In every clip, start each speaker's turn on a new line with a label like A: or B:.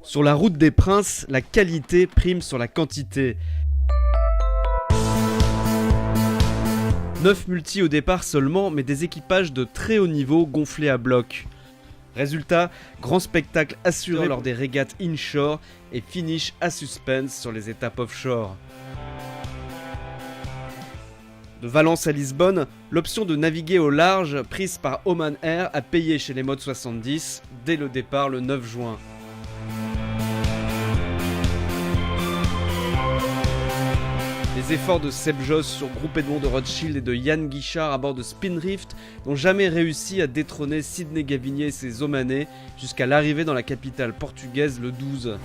A: Sur la route des princes, la qualité prime sur la quantité. 9 multis au départ seulement, mais des équipages de très haut niveau gonflés à bloc. Résultat, grand spectacle assuré lors des régates inshore et finish à suspense sur les étapes offshore. De Valence à Lisbonne, l'option de naviguer au large prise par Oman Air a payé chez les modes 70 dès le départ le 9 juin. Les efforts de Seb Joss sur Groupe Edmond de Rothschild et de Yann Guichard à bord de Spindrift n'ont jamais réussi à détrôner Sidney Gavinier et ses Omanais jusqu'à l'arrivée dans la capitale portugaise le 12.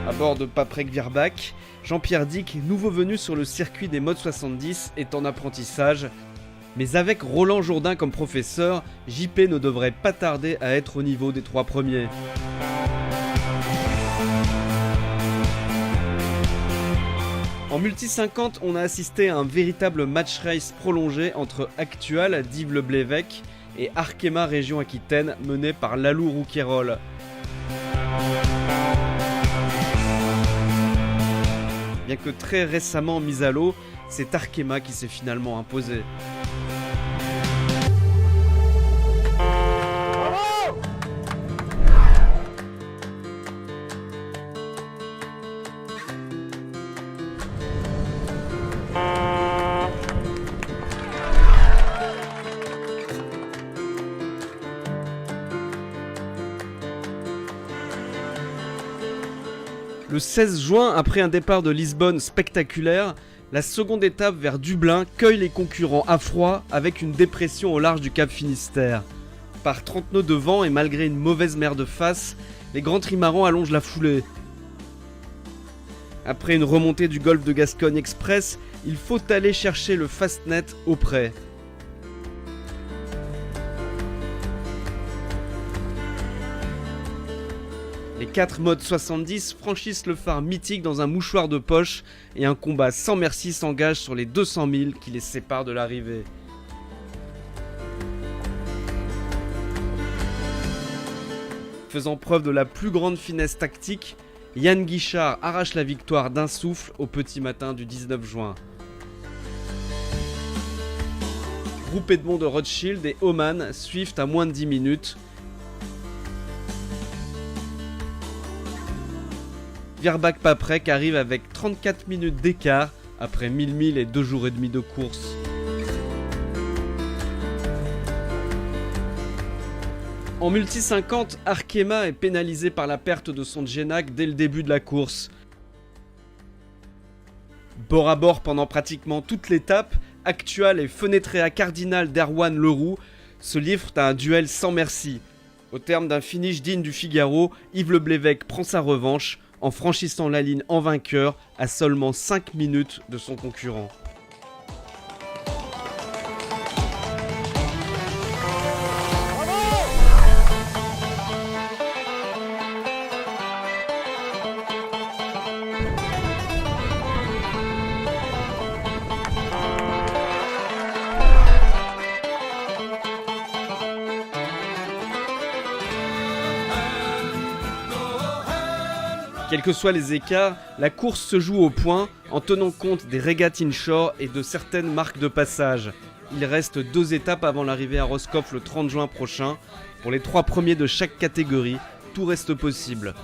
A: À bord de Paprec Virbach, Jean-Pierre Dick, nouveau venu sur le circuit des modes 70, est en apprentissage. Mais avec Roland Jourdain comme professeur, JP ne devrait pas tarder à être au niveau des 3 premiers. En multi 50, on a assisté à un véritable match race prolongé entre Actual d'Yves Le Blévec et Arkema Région Aquitaine mené par Lalou Rouquayrol. Bien que très récemment mis à l'eau, c'est Arkema qui s'est finalement imposé. Le 16 juin, après un départ de Lisbonne spectaculaire, la seconde étape vers Dublin cueille les concurrents à froid avec une dépression au large du Cap Finistère. Par 30 nœuds de vent et malgré une mauvaise mer de face, les grands trimarans allongent la foulée. Après une remontée du golfe de Gascogne Express, il faut aller chercher le Fastnet au près. Les 4 modes 70 franchissent le phare mythique dans un mouchoir de poche et un combat sans merci s'engage sur les 200 000 qui les séparent de l'arrivée. Faisant preuve de la plus grande finesse tactique, Yann Guichard arrache la victoire d'un souffle au petit matin du 19 juin. Groupe Edmond de Rothschild et Oman suivent à moins de 10 minutes. Virbach-Paprec arrive avec 34 minutes d'écart après 1000 milles et 2 jours et demi de course. En multi 50, Arkema est pénalisé par la perte de son Genac dès le début de la course. Bord à bord pendant pratiquement toute l'étape, Actual et Fenetrea Cardinal d'Erwan Leroux se livrent à un duel sans merci. Au terme d'un finish digne du Figaro, Yves Le Blévec prend sa revanche en franchissant la ligne en vainqueur à seulement 5 minutes de son concurrent. Quels que soient les écarts, la course se joue au point en tenant compte des régates inshore et de certaines marques de passage. Il reste 2 étapes avant l'arrivée à Roscoff le 30 juin prochain. Pour les 3 premiers de chaque catégorie, tout reste possible.